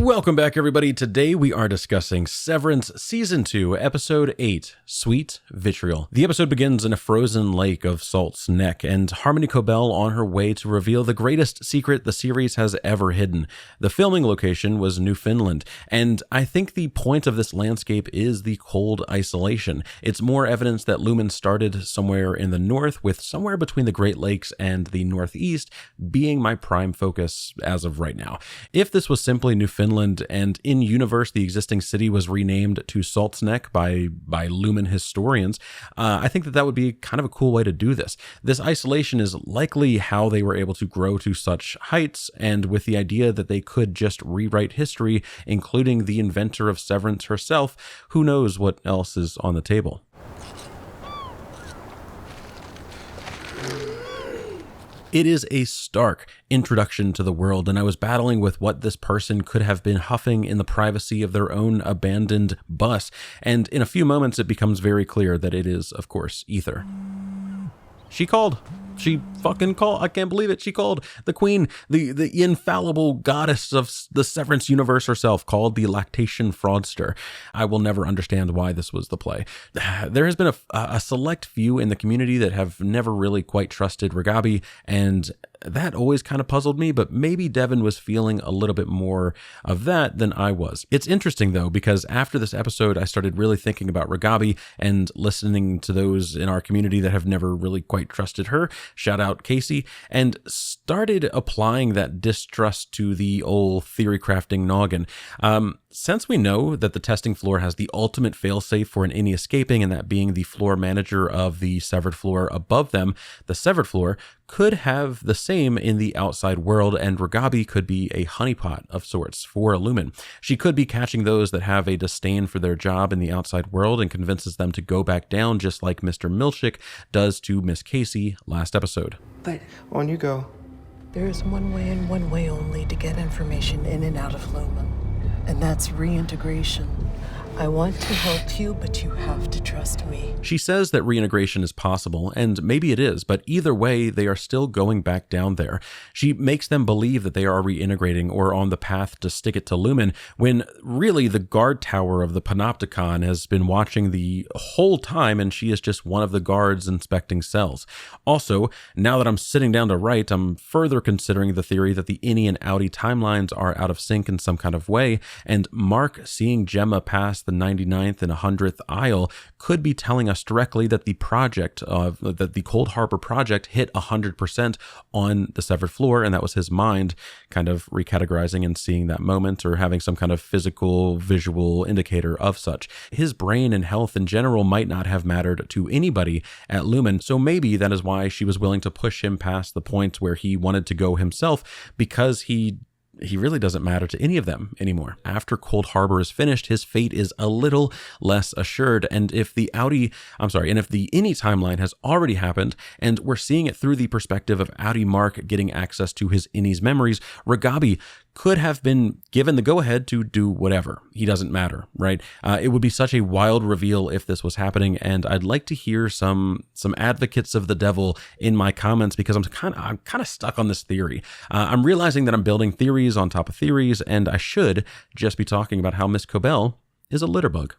Welcome back, everybody. Today we are discussing Severance Season 2, Episode 8, Sweet Vitriol. The episode begins in a frozen lake of Salt's Neck, and Harmony Cobel on her way to reveal the greatest secret the series has ever hidden. The filming location was Newfoundland, and I think the point of this landscape is the cold isolation. It's more evidence that Lumen started somewhere in the north, with somewhere between the Great Lakes and the Northeast being my prime focus as of right now. If this was simply Newfoundland, and in universe the existing city was renamed to Salt's Neck by Lumen historians, I think that would be kind of a cool way to do this. This isolation is likely how they were able to grow to such heights, and with the idea that they could just rewrite history, including the inventor of Severance herself, who knows what else is on the table. It is a stark introduction to the world, and I was battling with what this person could have been huffing in the privacy of their own abandoned bus, and in a few moments it becomes very clear that it is, of course, Ether. She called. She fucking called. I can't believe it. She called. The queen, the infallible goddess of the Severance universe herself, called the lactation fraudster. I will never understand why this was the play. There has been a select few in the community that have never really quite trusted Ragabi, and that always kind of puzzled me, but maybe Devin was feeling a little bit more of that than I was. It's interesting, though, because after this episode, I started really thinking about Ragabi and listening to those in our community that have never really quite trusted her. Shout out Casey, and started applying that distrust to the old theory crafting noggin. Since we know that the testing floor has the ultimate failsafe for an innie escaping, and that being the floor manager of the severed floor above them, the severed floor could have the same in the outside world, and Ragabi could be a honeypot of sorts for Lumen. She could be catching those that have a disdain for their job in the outside world and convinces them to go back down, just like Mr. Milchick does to Miss Casey last episode. But on you go. there is one way and one way only to get information in and out of Lumen, and that's reintegration. I want to help you, but you have to trust me. She says that reintegration is possible, and maybe it is, but either way, they are still going back down there. She makes them believe that they are reintegrating or on the path to stick it to Lumen, when really the guard tower of the Panopticon has been watching the whole time, and she is just one of the guards inspecting cells. Also, now that I'm sitting down to write, I'm further considering the theory that the Innie and Outie timelines are out of sync in some kind of way, and Mark seeing Gemma pass the 99th and 100th aisle could be telling us directly that the project that the Cold Harbor project hit 100% on the severed floor, and that was his mind kind of recategorizing and seeing that moment, or having some kind of physical visual indicator of such. His brain and health in general might not have mattered to anybody at Lumen, so maybe that is why she was willing to push him past the point where he wanted to go himself, because he really doesn't matter to any of them anymore. After Cold Harbor is finished, his fate is a little less assured. And if the Innie timeline has already happened, and we're seeing it through the perspective of Outie Mark getting access to his Innie's memories, Ragabi could have been given the go-ahead to do whatever. He doesn't matter, right? It would be such a wild reveal if this was happening, and I'd like to hear some advocates of the devil in my comments, because I'm kind of stuck on this theory. I'm realizing that I'm building theories on top of theories, and I should just be talking about how Miss Cobel is a litterbug.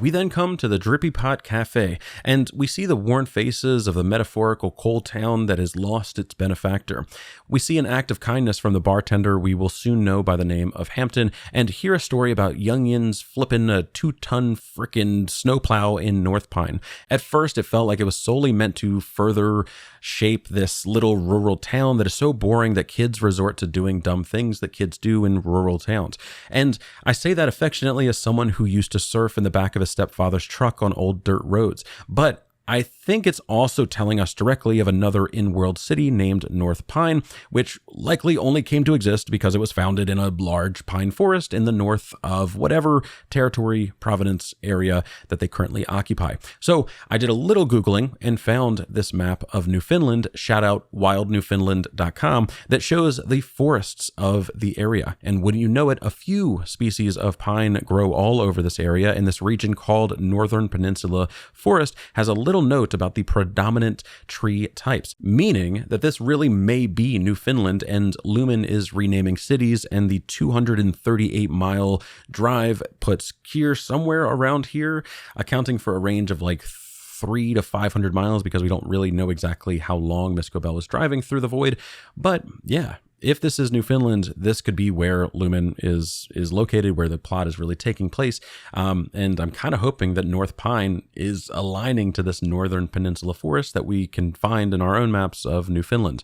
We then come to the Drippy Pot Cafe, and we see the worn faces of the metaphorical coal town that has lost its benefactor. We see an act of kindness from the bartender we will soon know by the name of Hampton, and hear a story about youngins flipping a 2-ton frickin' snowplow in North Pine. At first, it felt like it was solely meant to further shape this little rural town that is so boring that kids resort to doing dumb things that kids do in rural towns. And I say that affectionately as someone who used to surf in the back of a stepfather's truck on old dirt roads. But I think it's also telling us directly of another in-world city named North Pine, which likely only came to exist because it was founded in a large pine forest in the north of whatever territory, province, area that they currently occupy. So I did a little Googling and found this map of Newfoundland, shout out wildnewfoundland.com, that shows the forests of the area. And wouldn't you know it, a few species of pine grow all over this area, and this region called Northern Peninsula Forest has a little note note about the predominant tree types, meaning that this really may be Newfoundland, and Lumen is renaming cities, and the 238-mile drive puts Kier somewhere around here, accounting for a range of like 300 to 500 miles, because we don't really know exactly how long Miss Cobel was driving through the void. But yeah, if this is Newfoundland, this could be where Lumen is located, where the plot is really taking place. And I'm kind of hoping that North Pine is aligning to this northern peninsula forest that we can find in our own maps of Newfoundland.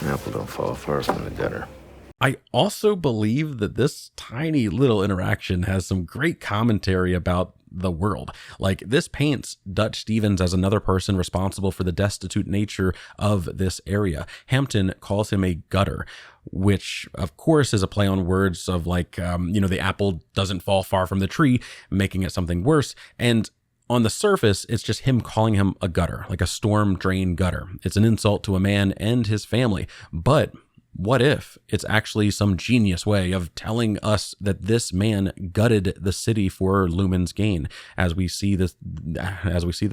Apple don't fall far from the gutter. I also believe that this tiny little interaction has some great commentary about the world. Like, this paints Dutch Stevens as another person responsible for the destitute nature of this area. Hampton calls him a gutter, which of course is a play on words of like, the apple doesn't fall far from the tree, making it something worse. And on the surface, it's just him calling him a gutter, like a storm drain gutter. It's an insult to a man and his family. But what if it's actually some genius way of telling us that this man gutted the city for Lumen's gain, as we see that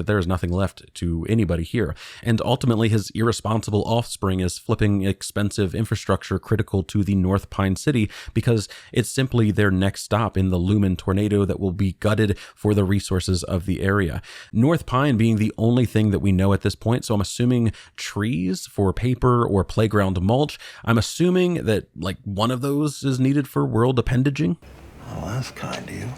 there is nothing left to anybody here, and ultimately his irresponsible offspring is flipping expensive infrastructure critical to the North Pine City because it's simply their next stop in the Lumen tornado that will be gutted for the resources of the area. North Pine being the only thing that we know at this point, so I'm assuming trees for paper or playground mulch. I'm assuming that like one of those is needed for world appendaging. Oh, that's kind of you.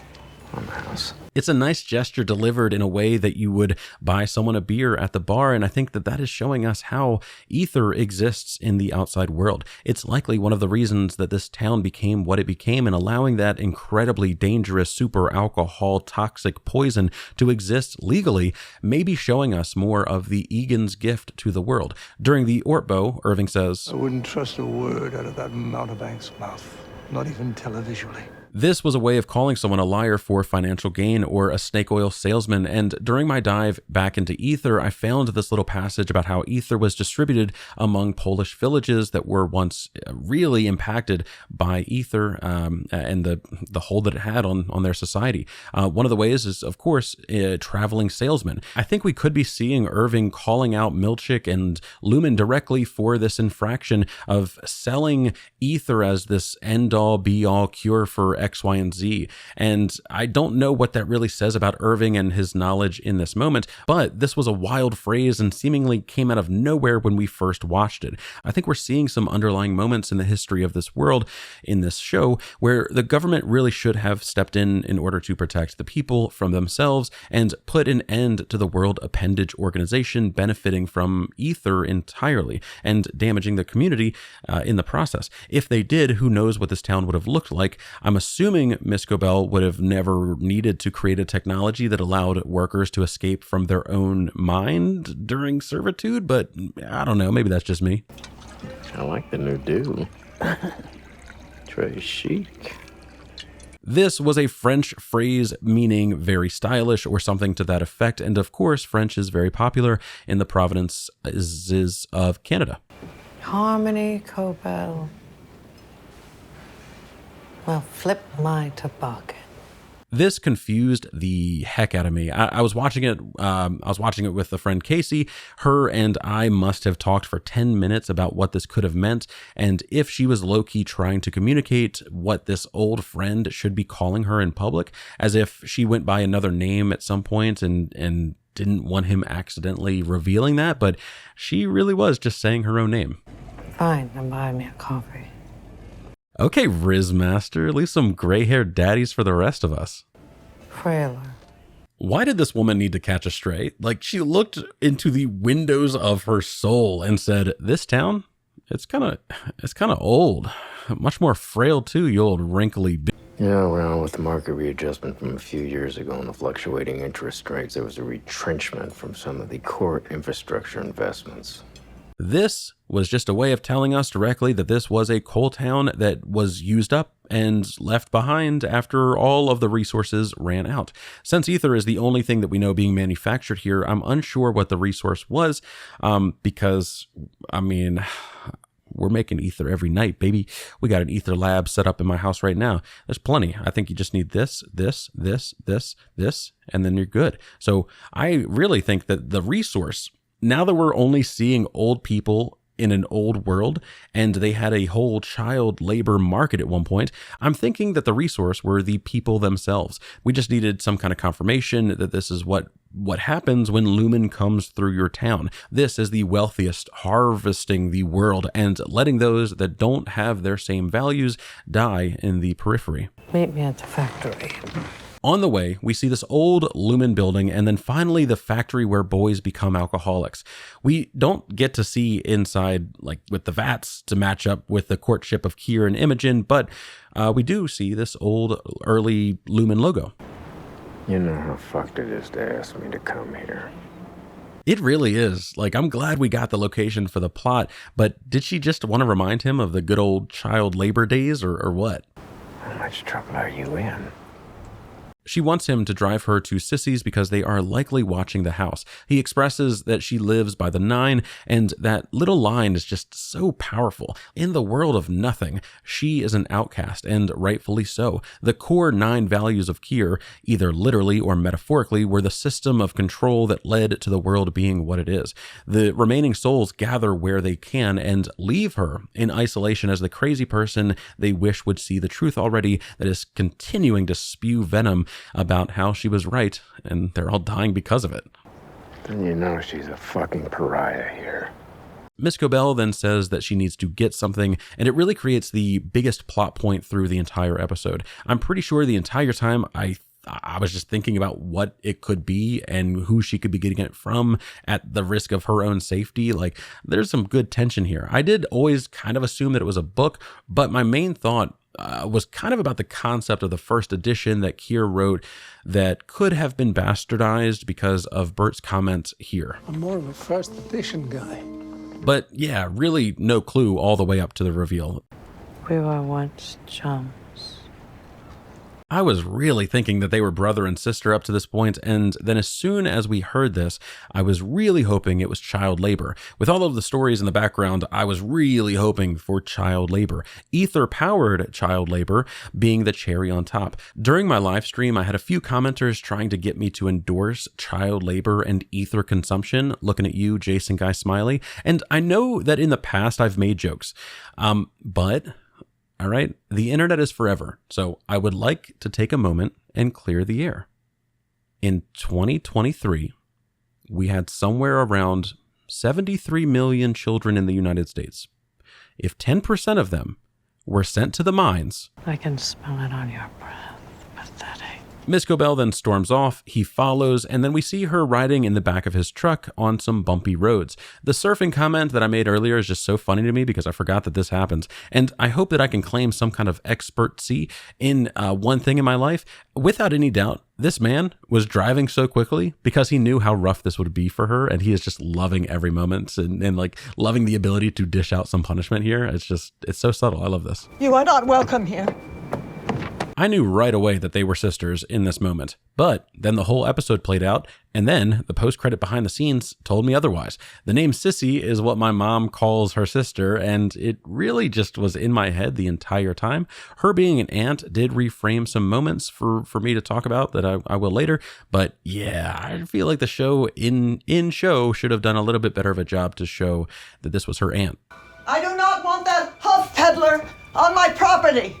On the house. It's a nice gesture delivered in a way that you would buy someone a beer at the bar, and I think that is showing us how ether exists in the outside world. It's likely one of the reasons that this town became what it became, and allowing that incredibly dangerous super alcohol toxic poison to exist legally may be showing us more of the Eagan's gift to the world. During the Eth-Bro, Irving says, I wouldn't trust a word out of that mountebank's mouth, not even televisually. This was a way of calling someone a liar for financial gain or a snake oil salesman. And during my dive back into ether, I found this little passage about how ether was distributed among Polish villages that were once really impacted by ether and the hold that it had on their society. One of the ways is, of course, traveling salesmen. I think we could be seeing Irving calling out Milchik and Lumen directly for this infraction of selling ether as this end-all, be-all cure for X, Y, and Z. And I don't know what that really says about Irving and his knowledge in this moment, but this was a wild phrase and seemingly came out of nowhere when we first watched it. I think we're seeing some underlying moments in the history of this world in this show where the government really should have stepped in order to protect the people from themselves and put an end to the World Appendage Organization benefiting from ether entirely and damaging the community in the process. If they did, who knows what this town would have looked like. I'm assuming Miss Cobel would have never needed to create a technology that allowed workers to escape from their own mind during servitude, but I don't know, maybe that's just me. I like the new do. Très chic. This was a French phrase meaning very stylish or something to that effect, and of course French is very popular in the provinces of Canada. Harmony, Cobel. Well, flip my toboggan. This confused the heck out of me. I was watching it. I was watching it with a friend, Casey. Her and I must have talked for 10 minutes about what this could have meant, and if she was low-key trying to communicate what this old friend should be calling her in public, as if she went by another name at some point and didn't want him accidentally revealing that, but she really was just saying her own name. Fine, then buy me a coffee. Okay, Rizmaster, leave some gray-haired daddies for the rest of us. Frailer. Why did this woman need to catch a stray? Like, she looked into the windows of her soul and said, "This town, it's kind of old. Much more frail too, you old wrinkly bitch." Yeah, well, with the market readjustment from a few years ago and the fluctuating interest rates, there was a retrenchment from some of the core infrastructure investments. This was just a way of telling us directly that this was a coal town that was used up and left behind after all of the resources ran out. Since ether is the only thing that we know being manufactured here, I'm unsure what the resource was, because, I mean, we're making ether every night, baby. We got an ether lab set up in my house right now. There's plenty. I think you just need this, and then you're good. So I really think that the resource, now that we're only seeing old people in an old world, and they had a whole child labor market at one point, I'm thinking that the resource were the people themselves. We just needed some kind of confirmation that this is what happens when Lumen comes through your town. This is the wealthiest harvesting the world and letting those that don't have their same values die in the periphery. Meet me at the factory. On the way, we see this old Lumen building and then finally the factory where boys become alcoholics. We don't get to see inside, like with the vats to match up with the courtship of Kier and Imogen, but we do see this old early Lumen logo. You know how fucked it is to ask me to come here. It really is. Like, I'm glad we got the location for the plot, but did she just want to remind him of the good old child labor days or what? How much trouble are you in? She wants him to drive her to Sissy's because they are likely watching the house. He expresses that she lives by the 9, and that little line is just so powerful. In the world of nothing, she is an outcast, and rightfully so. The core 9 values of Kier, either literally or metaphorically, were the system of control that led to the world being what it is. The remaining souls gather where they can and leave her in isolation as the crazy person they wish would see the truth already, that is continuing to spew venom about how she was right, and they're all dying because of it. Then you know she's a fucking pariah here. Miss Cobel then says that she needs to get something, and it really creates the biggest plot point through the entire episode. I'm pretty sure the entire time I was just thinking about what it could be and who she could be getting it from at the risk of her own safety. Like, there's some good tension here. I did always kind of assume that it was a book, but my main thought was kind of about the concept of the first edition that Kier wrote that could have been bastardized because of Bert's comments here. I'm more of a first edition guy. But yeah, really no clue all the way up to the reveal. We were once chums. I was really thinking that they were brother and sister up to this point, and then as soon as we heard this, I was really hoping it was child labor. With all of the stories in the background, I was really hoping for child labor. Ether-powered child labor being the cherry on top. During my live stream, I had a few commenters trying to get me to endorse child labor and ether consumption, looking at you, Jason Guy Smiley, and I know that in the past I've made jokes, but... all right, the internet is forever, so I would like to take a moment and clear the air. In 2023, we had somewhere around 73 million children in the United States. If 10% of them were sent to the mines... I can smell it on your breath. Pathetic. Miss Cobel then storms off, he follows, and then we see her riding in the back of his truck on some bumpy roads. The surfing comment that I made earlier is just so funny to me because I forgot that this happens, and I hope that I can claim some kind of expertise in one thing in my life. Without any doubt, this man was driving so quickly because he knew how rough this would be for her, and he is just loving every moment and like loving the ability to dish out some punishment here. It's so subtle. I love this. You are not welcome here. I knew right away that they were sisters in this moment, but then the whole episode played out, and then the post-credit behind the scenes told me otherwise. The name Sissy is what my mom calls her sister, and it really just was in my head the entire time. Her being an aunt did reframe some moments for me to talk about that I will later, but yeah, I feel like the show in show should have done a little bit better of a job to show that this was her aunt. I do not want that huff peddler on my property.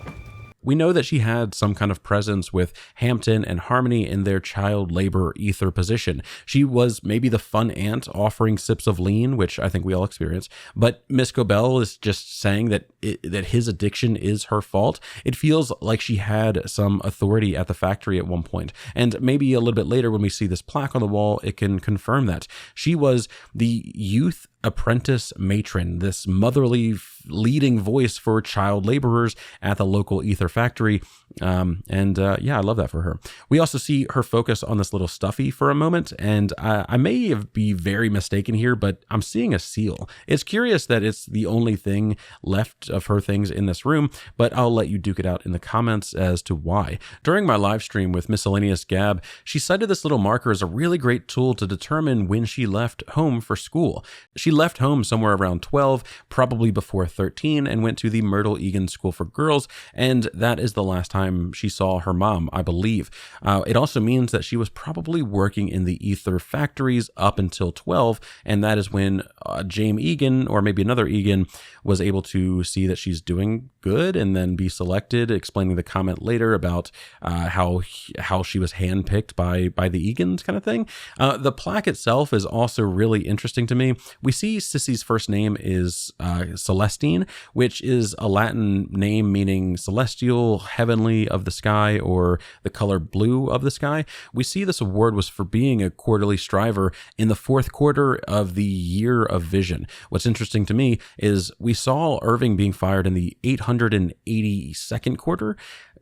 We know that she had some kind of presence with Hampton and Harmony in their child labor ether position. She was maybe the fun aunt offering sips of lean, which I think we all experience. But Miss Cobel is just saying that that his addiction is her fault. It feels like she had some authority at the factory at one point. And maybe a little bit later when we see this plaque on the wall, it can confirm that. She was the youth apprentice matron, this motherly leading voice for child laborers at the local ether factory. Yeah, I love that for her. We also see her focus on this little stuffy for a moment, and I may be very mistaken here, but I'm seeing a seal. It's curious that it's the only thing left of her things in this room, but I'll let you duke it out in the comments as to why. During my live stream with Miscellaneous Gab, she cited this little marker as a really great tool to determine when she left home for school. She left home somewhere around 12, probably before 13, and went to the Myrtle Eagan School for Girls, and that is the last time she saw her mom, I believe. It also means that she was probably working in the ether factories up until 12, and that is when Jame Eagan, or maybe another Eagan, was able to see that she's doing good and then be selected, explaining the comment later about how she was handpicked by the Eagans kind of thing. The plaque itself is also really interesting to me. We see Sissy's first name is Celestine, which is a Latin name meaning celestial, heavenly of the sky, or the color blue of the sky. We see this award was for being a quarterly striver in the fourth quarter of the year of vision. What's interesting to me is we saw Irving being fired in the 882nd quarter,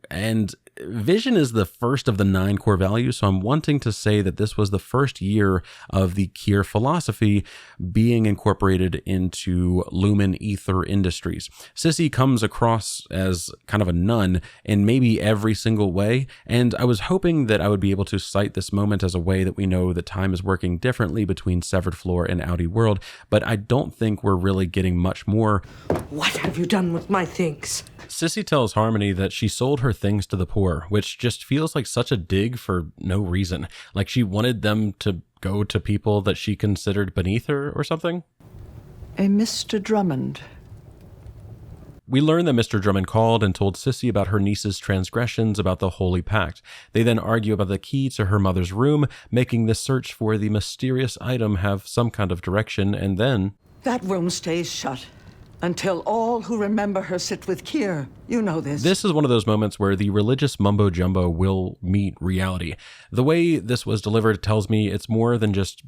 and vision is the first of the 9 core values, so I'm wanting to say that this was the first year of the Kier philosophy being incorporated into Lumen Ether Industries. Sissy comes across as kind of a nun in maybe every single way, and I was hoping that I would be able to cite this moment as a way that we know that time is working differently between Severed Floor and Outie World, but I don't think we're really getting much more. What have you done with my things? Sissy tells Harmony that she sold her things to the poor, which just feels like such a dig for no reason. Like she wanted them to go to people that she considered beneath her or something. A Mr. Drummond. We learn that Mr. Drummond called and told Sissy about her niece's transgressions about the Holy Pact. They then argue about the key to her mother's room, making the search for the mysterious item have some kind of direction, and then... That room stays shut until all who remember her sit with Kier. You know this. This is one of those moments where the religious mumbo-jumbo will meet reality. The way this was delivered tells me it's more than just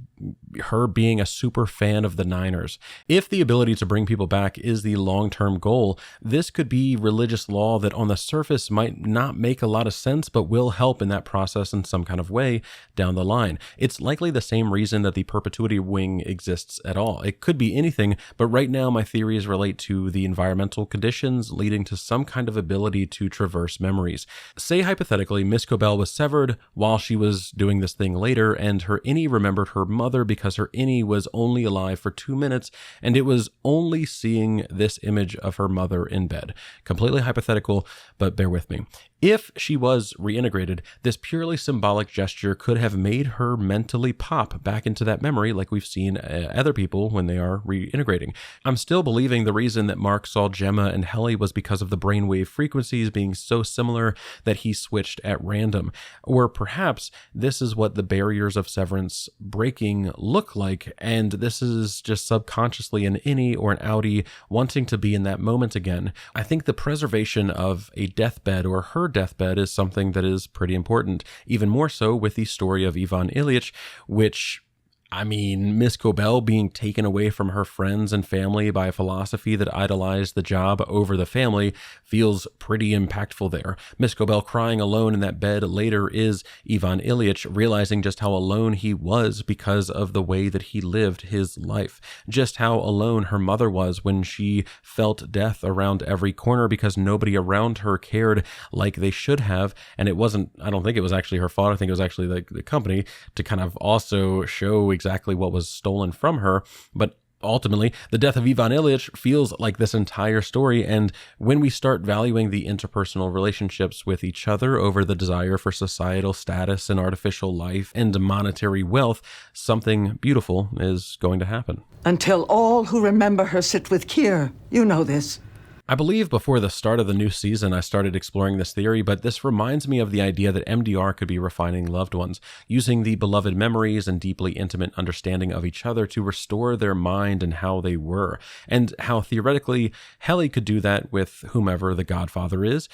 her being a super fan of the Niners. If the ability to bring people back is the long-term goal, this could be religious law that on the surface might not make a lot of sense, but will help in that process in some kind of way down the line. It's likely the same reason that the perpetuity wing exists at all. It could be anything, but right now my theories relate to the environmental conditions leading to some kind of ability to traverse memories. Say hypothetically, Miss Cobel was severed while she was doing this thing later, and her innie remembered her mother because her innie was only alive for 2 minutes, and it was only seeing this image of her mother in bed. Completely hypothetical, but bear with me. If she was reintegrated, this purely symbolic gesture could have made her mentally pop back into that memory like we've seen other people when they are reintegrating. I'm still believing the reason that Mark saw Gemma and Helly was because of the brainwave frequencies being so similar that he switched at random. Or perhaps this is what the barriers of Severance breaking look like, and this is just subconsciously an innie or an outie wanting to be in that moment again. I think the preservation of a deathbed or her deathbed is something that is pretty important, even more so with the story of Ivan Ilyich, which, I mean, Miss Cobel being taken away from her friends and family by a philosophy that idolized the job over the family feels pretty impactful there. Miss Cobel crying alone in that bed later is Ivan Ilyich realizing just how alone he was because of the way that he lived his life. Just how alone her mother was when she felt death around every corner because nobody around her cared like they should have. And it wasn't, I don't think it was actually her fault. I think it was actually the company to kind of also show exactly what was stolen from her. But ultimately, the death of Ivan Ilyich feels like this entire story, and when we start valuing the interpersonal relationships with each other over the desire for societal status and artificial life and monetary wealth, something beautiful is going to happen. Until all who remember her sit with Kier. You know this. I believe before the start of the new season, I started exploring this theory, but this reminds me of the idea that MDR could be refining loved ones, using the beloved memories and deeply intimate understanding of each other to restore their mind and how they were, and how theoretically Helly could do that with whomever the Godfather is,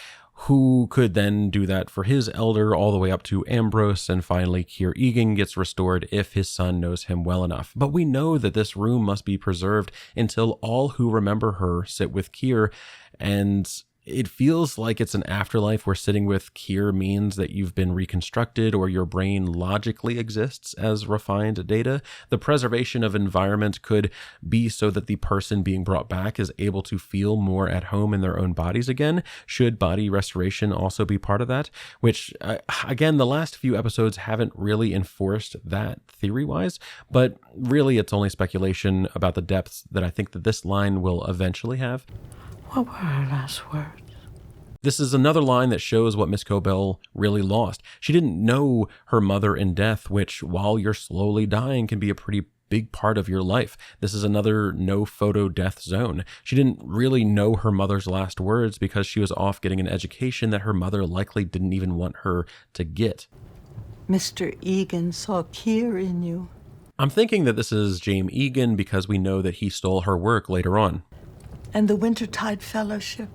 who could then do that for his elder all the way up to Ambrose, and finally Kier Eagan gets restored if his son knows him well enough. But we know that this room must be preserved until all who remember her sit with Kier, and It feels like it's an afterlife where sitting with Kier means that you've been reconstructed or your brain logically exists as refined data. The preservation of environment could be so that the person being brought back is able to feel more at home in their own bodies again. Should body restoration also be part of that? Which, again, the last few episodes haven't really enforced that theory-wise, but really it's only speculation about the depths that I think that this line will eventually have. What were her last words? This is another line that shows what Miss Cobel really lost. She didn't know her mother in death, which, while you're slowly dying, can be a pretty big part of your life. This is another no photo death zone. She didn't really know her mother's last words because she was off getting an education that her mother likely didn't even want her to get. Mr. Eagan saw Kier in you. I'm thinking that this is Jame Eagan because we know that he stole her work later on. And the Wintertide Fellowship.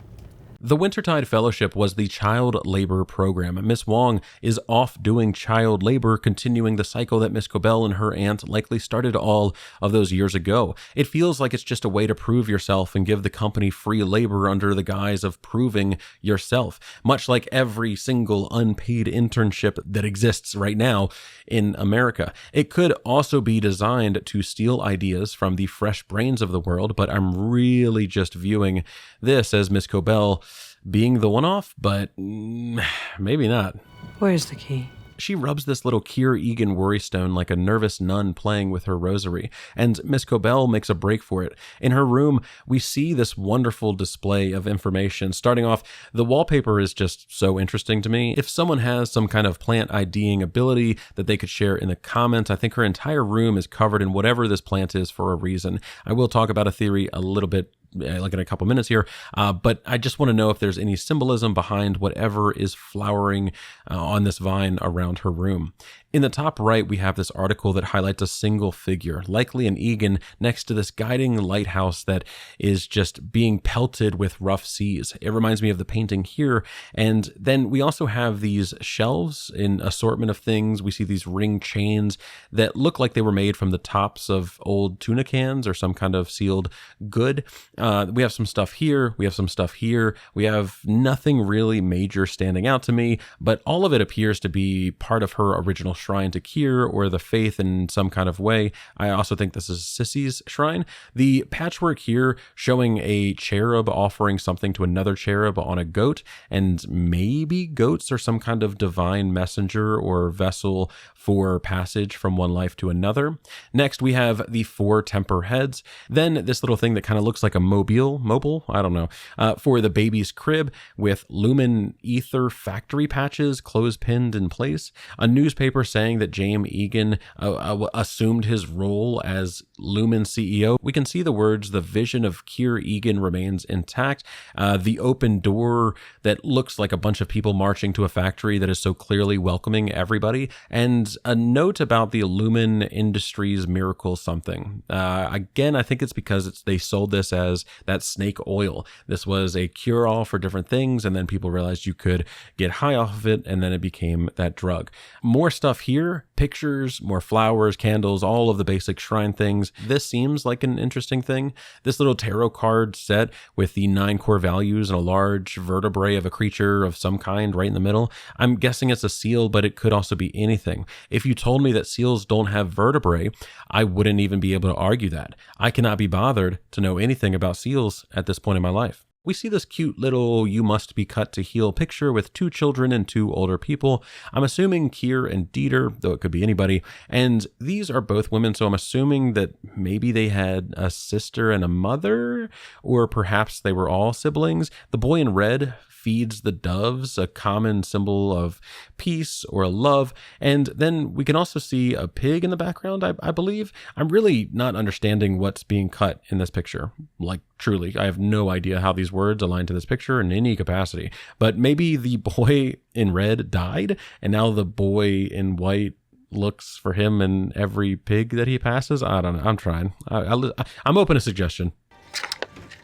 The Wintertide Fellowship was the child labor program. Miss Wong is off doing child labor, continuing the cycle that Miss Cobel and her aunt likely started all of those years ago. It feels like it's just a way to prove yourself and give the company free labor under the guise of proving yourself, much like every single unpaid internship that exists right now in America. It could also be designed to steal ideas from the fresh brains of the world, but I'm really just viewing this as Miss Cobel being the one-off, but maybe not. Where's the key? She rubs this little Kier Eagan worrystone like a nervous nun playing with her rosary, and Miss Cobel makes a break for it. In her room, we see this wonderful display of information. Starting off, the wallpaper is just so interesting to me. If someone has some kind of plant IDing ability that they could share in the comments, I think her entire room is covered in whatever this plant is for a reason. I will talk about a theory a little bit like in a couple minutes here, but I just want to know if there's any symbolism behind whatever is flowering on this vine around her room. In the top right, we have this article that highlights a single figure, likely an Eagan, next to this guiding lighthouse that is just being pelted with rough seas. It reminds me of the painting here. And then we also have these shelves in assortment of things. We see these ring chains that look like they were made from the tops of old tuna cans or some kind of sealed good. We have some stuff here. We have some stuff here. We have nothing really major standing out to me, but all of it appears to be part of her original shrine to Kier or the faith in some kind of way. I also think this is Sissy's shrine. The patchwork here showing a cherub offering something to another cherub on a goat, and maybe goats are some kind of divine messenger or vessel for passage from one life to another. Next, we have the 4 temper heads. Then this little thing that kind of looks like a mobile, I don't know, for the baby's crib with lumen ether factory patches close-pinned in place. A newspaper saying that Jame Eagan assumed his role as Lumen CEO. We can see the words, "The vision of Kier Eagan remains intact." The open door that looks like a bunch of people marching to a factory that is so clearly welcoming everybody. And a note about the Lumen Industries miracle something. Again, I think it's because they sold this as that snake oil. This was a cure-all for different things, and then people realized you could get high off of it, and then it became that drug. More stuff here, pictures, more flowers, candles, all of the basic shrine things. This seems like an interesting thing. This little tarot card set with the 9 core values and a large vertebrae of a creature of some kind right in the middle. I'm guessing it's a seal, but it could also be anything. If you told me that seals don't have vertebrae, I wouldn't even be able to argue that. I cannot be bothered to know anything about seals at this point in my life. We see this cute little "you must be cut to heal" picture with 2 children and 2 older people. I'm assuming Kier and Dieter, though it could be anybody. And these are both women, so I'm assuming that maybe they had a sister and a mother, or perhaps they were all siblings. The boy in red feeds the doves, a common symbol of peace or love. And then we can also see a pig in the background, I believe. I'm really not understanding what's being cut in this picture. Like, truly, I have no idea how these words align to this picture in any capacity. But maybe the boy in red died, and now the boy in white looks for him in every pig that he passes. I don't know. I'm trying. I'm open to suggestion.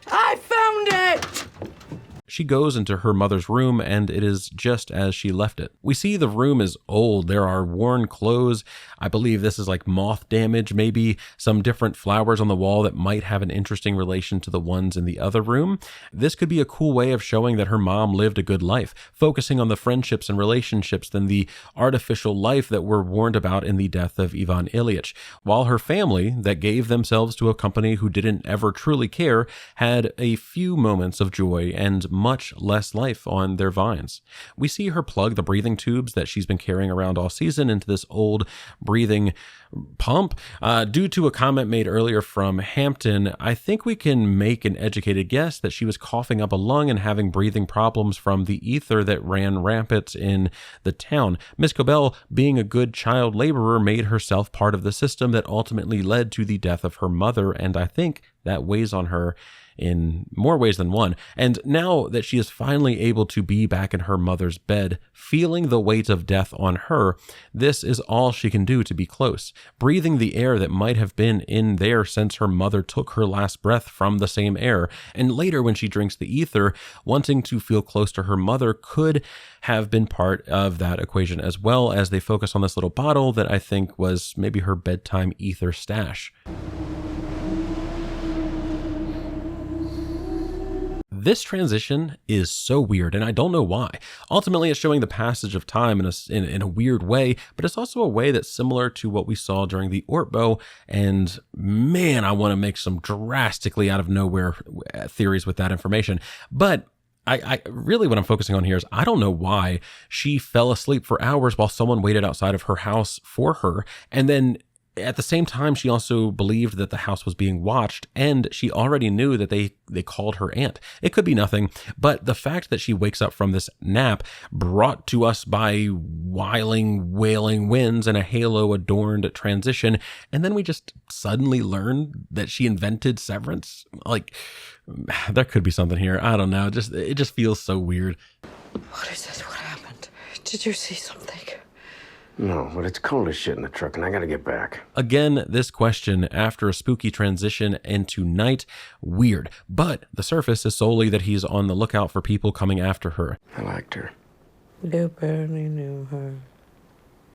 I found it! she goes into her mother's room and it is just as she left it. We see the room is old. There are worn clothes. I believe this is like moth damage, maybe some different flowers on the wall that might have an interesting relation to the ones in the other room. This could be a cool way of showing that her mom lived a good life, focusing on the friendships and relationships than the artificial life that we're warned about in the death of Ivan Ilyich, while her family, that gave themselves to a company who didn't ever truly care, had a few moments of joy and much less life on their vines. We see her plug the breathing tubes that she's been carrying around all season into this old breathing pump. Due to a comment made earlier from Hampton, I think we can make an educated guess that she was coughing up a lung and having breathing problems from the ether that ran rampant in the town. Miss Cobel, being a good child laborer, made herself part of the system that ultimately led to the death of her mother, and I think that weighs on her in more ways than one. And now that she is finally able to be back in her mother's bed, feeling the weight of death on her, this is all she can do to be close, breathing the air that might have been in there since her mother took her last breath from the same air. And later when she drinks the ether, wanting to feel close to her mother could have been part of that equation, as well as they focus on this little bottle that I think was maybe her bedtime ether stash. This transition is so weird, and I don't know why. Ultimately, it's showing the passage of time in a weird way, but it's also a way that's similar to what we saw during the Eth-Bro, and man, I want to make some drastically out of nowhere theories with that information. But I really what I'm focusing on here is I don't know why she fell asleep for hours while someone waited outside of her house for her, and then at the same time, she also believed that the house was being watched, and she already knew that they called her aunt. It could be nothing, but the fact that she wakes up from this nap brought to us by wailing winds and a halo-adorned transition, and then we just suddenly learn that she invented Severance. Like, there could be something here. I don't know. It just feels so weird. What is it? What happened? Did you see something? No, but it's cold as shit in the truck, and I gotta get back. Again, this question after a spooky transition into night, weird. But the surface is solely that he's on the lookout for people coming after her. I liked her. You barely knew her.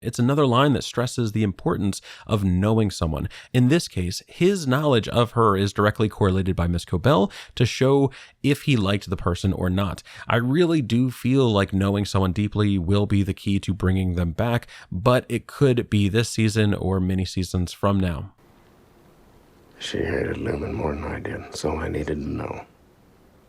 It's another line that stresses the importance of knowing someone. In this case, his knowledge of her is directly correlated by Miss Cobel to show if he liked the person or not. I really do feel like knowing someone deeply will be the key to bringing them back, but it could be this season or many seasons from now. She hated Lumen more than I did, so I needed to know.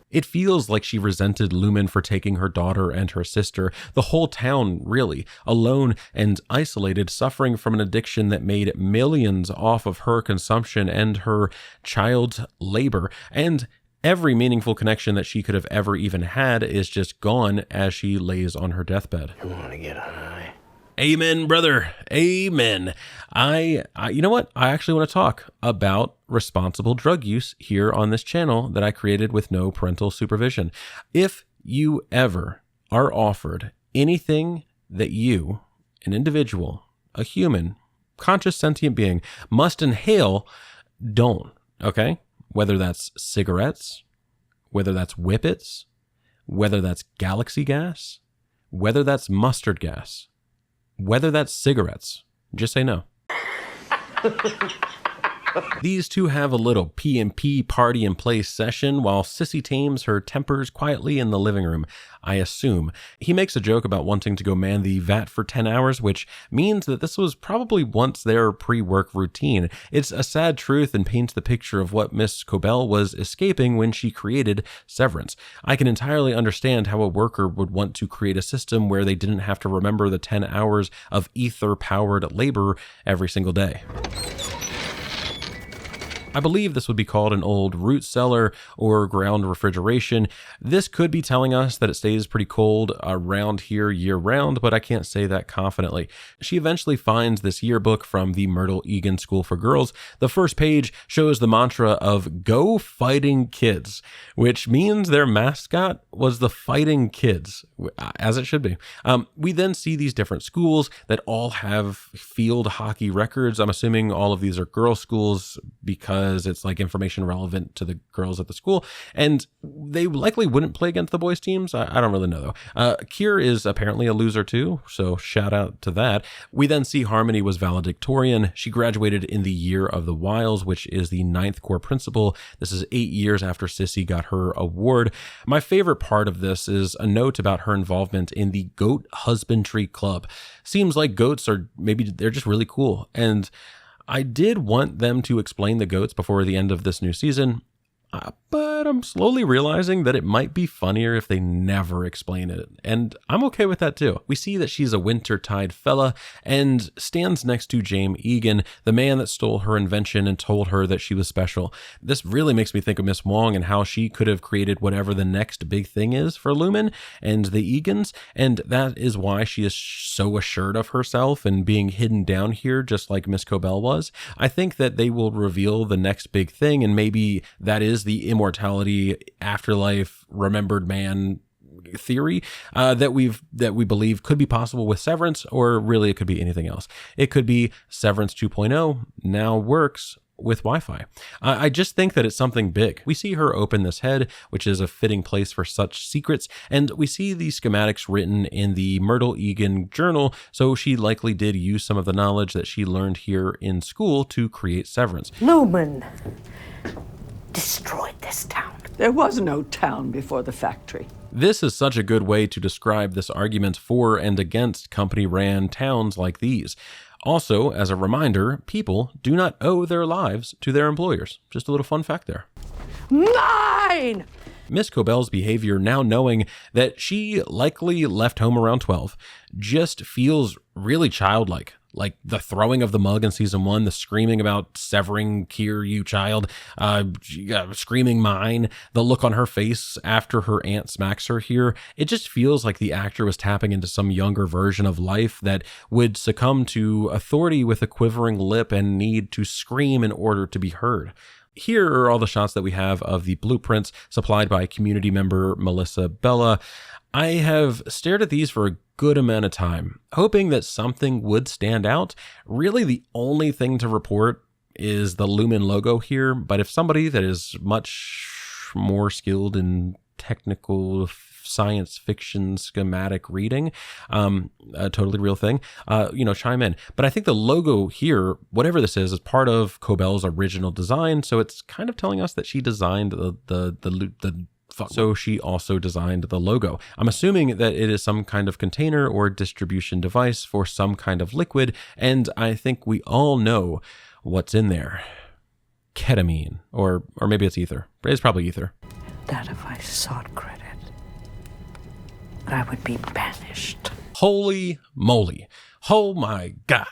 It feels like she resented Lumen for taking her daughter and her sister, the whole town really, alone and isolated, suffering from an addiction that made millions off of her consumption and her child's labor. And every meaningful connection that she could have ever even had is just gone as she lays on her deathbed. I want to get high. Amen, brother. Amen. I you know what? I actually want to talk about responsible drug use here on this channel that I created with no parental supervision. If you ever are offered anything that you, an individual, a human, conscious sentient being, must inhale, don't, okay? Whether that's cigarettes, whether that's whippets, whether that's galaxy gas, whether that's mustard gas, whether that's cigarettes, just say no. These two have a little P&P party in place session while Sissy tames her tempers quietly in the living room, I assume. He makes a joke about wanting to go man the vat for 10 hours, which means that this was probably once their pre-work routine. It's a sad truth and paints the picture of what Miss Cobel was escaping when she created Severance. I can entirely understand how a worker would want to create a system where they didn't have to remember the 10 hours of ether-powered labor every single day. I believe this would be called an old root cellar or ground refrigeration. This could be telling us that it stays pretty cold around here year round, but I can't say that confidently. She eventually finds this yearbook from the Myrtle Eagan School for Girls. The first page shows the mantra of "Go Fighting Kids," which means their mascot was the Fighting Kids, as it should be. We then see these different schools that all have field hockey records. I'm assuming all of these are girls' schools because because it's like information relevant to the girls at the school. And they likely wouldn't play against the boys' teams. I don't really know, though. Kier is apparently a loser, too. So shout out to that. We then see Harmony was valedictorian. She graduated in the year of the Wiles, which is the 9th core principal. This is 8 years after Sissy got her award. My favorite part of this is a note about her involvement in the Goat Husbandry Club. Seems like goats are they're just really cool. And I did want them to explain the goats before the end of this new season. But I'm slowly realizing that it might be funnier if they never explain it. And I'm okay with that too. We see that she's a wintertide fella and stands next to Jame Eagan, the man that stole her invention and told her that she was special. This really makes me think of Miss Wong and how she could have created whatever the next big thing is for Lumen and the Eagans. And that is why she is so assured of herself and being hidden down here, just like Miss Cobel was. I think that they will reveal the next big thing, and maybe that is the immortality, afterlife, remembered man theory that we believe could be possible with Severance, or really it could be anything else. It could be Severance 2.0 now works with Wi-Fi. I just think that it's something big. We see her open this head, which is a fitting place for such secrets, and we see the schematics written in the Myrtle Eagan journal, so she likely did use some of the knowledge that she learned here in school to create Severance. Lumen destroyed this town. There was no town before the factory. This is such a good way to describe this argument for and against company-ran towns like these. Also, as a reminder, people do not owe their lives to their employers. Just a little fun fact there. 9! Miss Cobel's behavior, now knowing that she likely left home around 12, just feels really childlike. Like the throwing of the mug in season 1, the screaming about severing Kier, you child, screaming mine, the look on her face after her aunt smacks her here. It just feels like the actor was tapping into some younger version of life that would succumb to authority with a quivering lip and need to scream in order to be heard. Here are all the shots that we have of the blueprints supplied by community member Melissa Bella. I have stared at these for a good amount of time, hoping that something would stand out. Really, the only thing to report is the Lumen logo here, but if somebody that is much more skilled in technical science fiction schematic reading, a totally real thing, chime in. But I think the logo here, whatever this is part of Cobel's original design, so it's kind of telling us that she designed so she also designed the logo. I'm assuming that it is some kind of container or distribution device for some kind of liquid, and I think we all know what's in there. Ketamine, or maybe it's ether. It's probably ether. That if I sought credit, I would be banished. Holy moly. Oh my God.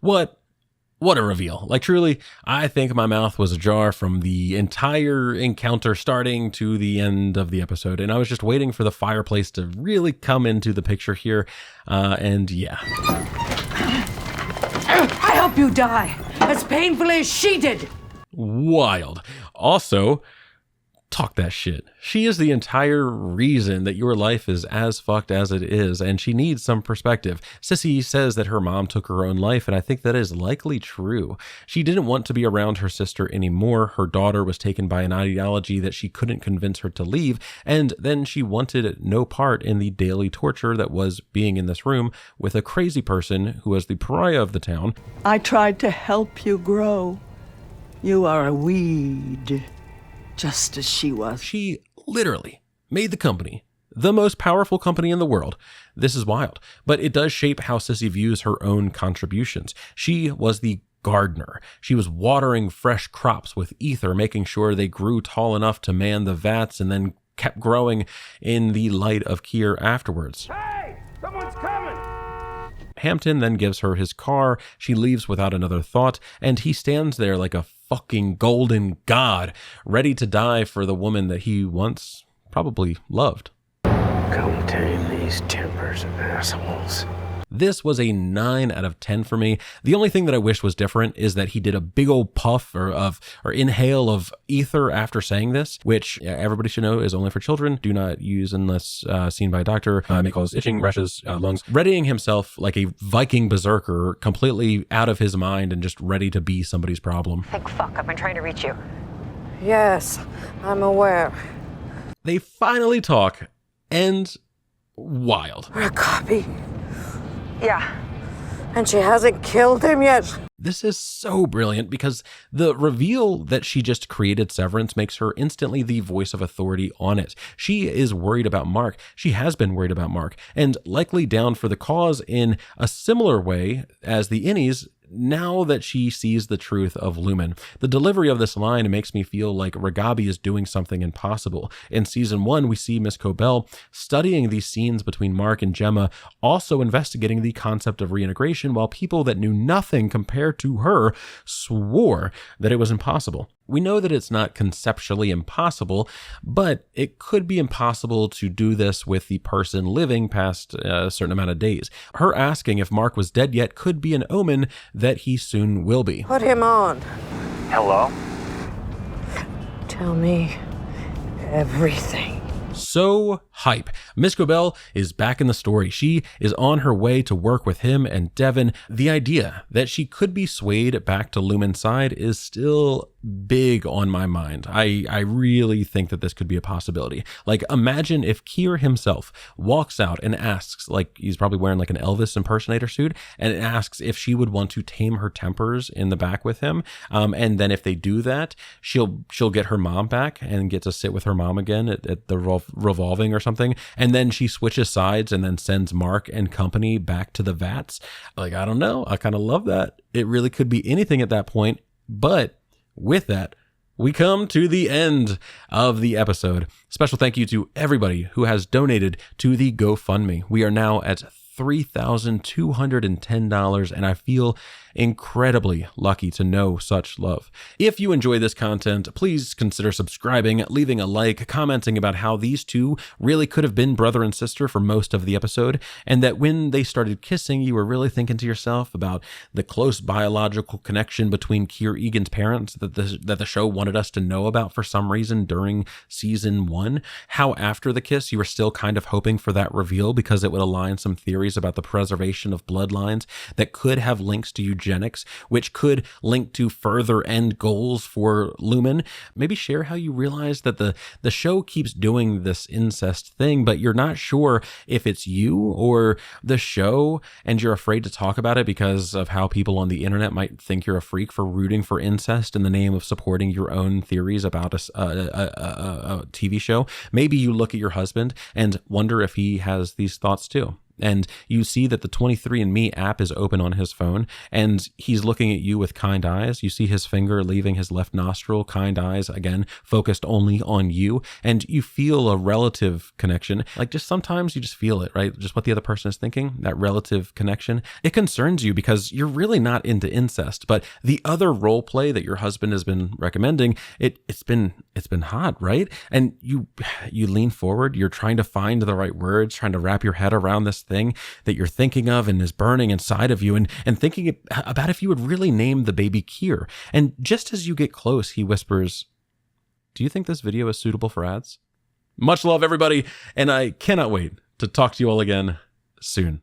What a reveal. Like, truly, I think my mouth was ajar from the entire encounter starting to the end of the episode. And I was just waiting for the fireplace to really come into the picture here. And yeah. I hope you die as painfully as she did. Wild. Also, talk that shit. She is the entire reason that your life is as fucked as it is, and she needs some perspective. Sissy says that her mom took her own life, and I think that is likely true. She didn't want to be around her sister anymore. Her daughter was taken by an ideology that she couldn't convince her to leave, and then she wanted no part in the daily torture that was being in this room with a crazy person who was the pariah of the town. I tried to help you grow. You are a weed, just as she was. She literally made the company the most powerful company in the world. This is wild, but it does shape how Sissy views her own contributions. She was the gardener. She was watering fresh crops with ether, making sure they grew tall enough to man the vats and then kept growing in the light of Kier afterwards. Hey, someone's coming! Hampton then gives her his car. She leaves without another thought, and he stands there like a fucking golden god, ready to die for the woman that he once probably loved. Come tame these tempers, assholes. This was a 9 out of 10 for me. The only thing that I wish was different is that he did a big old puff or inhale of ether after saying this, which everybody should know is only for children. Do not use unless seen by a doctor. May cause itching, rashes, lungs. Readying himself like a Viking berserker, completely out of his mind and just ready to be somebody's problem. Thank fuck, I've been trying to reach you. Yes, I'm aware. They finally talk, and wild. We're a copy. Yeah. And she hasn't killed him yet. This is so brilliant because the reveal that she just created Severance makes her instantly the voice of authority on it. She is worried about Mark. She has been worried about Mark, and likely down for the cause in a similar way as the Innies now that she sees the truth of Lumen. The delivery of this line makes me feel like Ragabi is doing something impossible. In season 1, we see Miss Cobel studying these scenes between Mark and Gemma, also investigating the concept of reintegration, while people that knew nothing compared to her swore that it was impossible. We know that it's not conceptually impossible, but it could be impossible to do this with the person living past a certain amount of days. Her asking if Mark was dead yet could be an omen that he soon will be. Put him on. Hello? Tell me everything. So hype. Miss Cobel is back in the story. She is on her way to work with him and Devin. The idea that she could be swayed back to Lumen's side is still big on my mind. I really think that this could be a possibility. Like, imagine if Keir himself walks out and asks, like he's probably wearing like an Elvis impersonator suit, and asks if she would want to tame her tempers in the back with him. And then if they do that, she'll get her mom back and get to sit with her mom again at the revolving or something. And then she switches sides and then sends Mark and company back to the vats. Like, I don't know. I kind of love that. It really could be anything at that point. But with that, we come to the end of the episode. Special thank you to everybody who has donated to the GoFundMe. We are now at $3,210, and I feel incredibly lucky to know such love. If you enjoy this content, please consider subscribing, leaving a like, commenting about how these two really could have been brother and sister for most of the episode, and that when they started kissing, you were really thinking to yourself about the close biological connection between Keir Egan's parents that the show wanted us to know about for some reason during season 1. How after the kiss, you were still kind of hoping for that reveal because it would align some theories about the preservation of bloodlines that could have links to eugenics, which could link to further end goals for Lumen. Maybe share how you realize that the show keeps doing this incest thing, but you're not sure if it's you or the show, and you're afraid to talk about it because of how people on the internet might think you're a freak for rooting for incest in the name of supporting your own theories about a TV show. Maybe you look at your husband and wonder if he has these thoughts too. And you see that the 23andMe app is open on his phone, and he's looking at you with kind eyes. You see his finger leaving his left nostril, kind eyes, again, focused only on you. And you feel a relative connection. Like, just sometimes you just feel it, right? Just what the other person is thinking, that relative connection. It concerns you because you're really not into incest, but the other role play that your husband has been recommending, it's been hot, right? And you lean forward, you're trying to find the right words, trying to wrap your head around this thing that you're thinking of and is burning inside of you, and thinking about if you would really name the baby Keir. And just as you get close, he whispers, "Do you think this video is suitable for ads?" Much love, everybody, and I cannot wait to talk to you all again soon.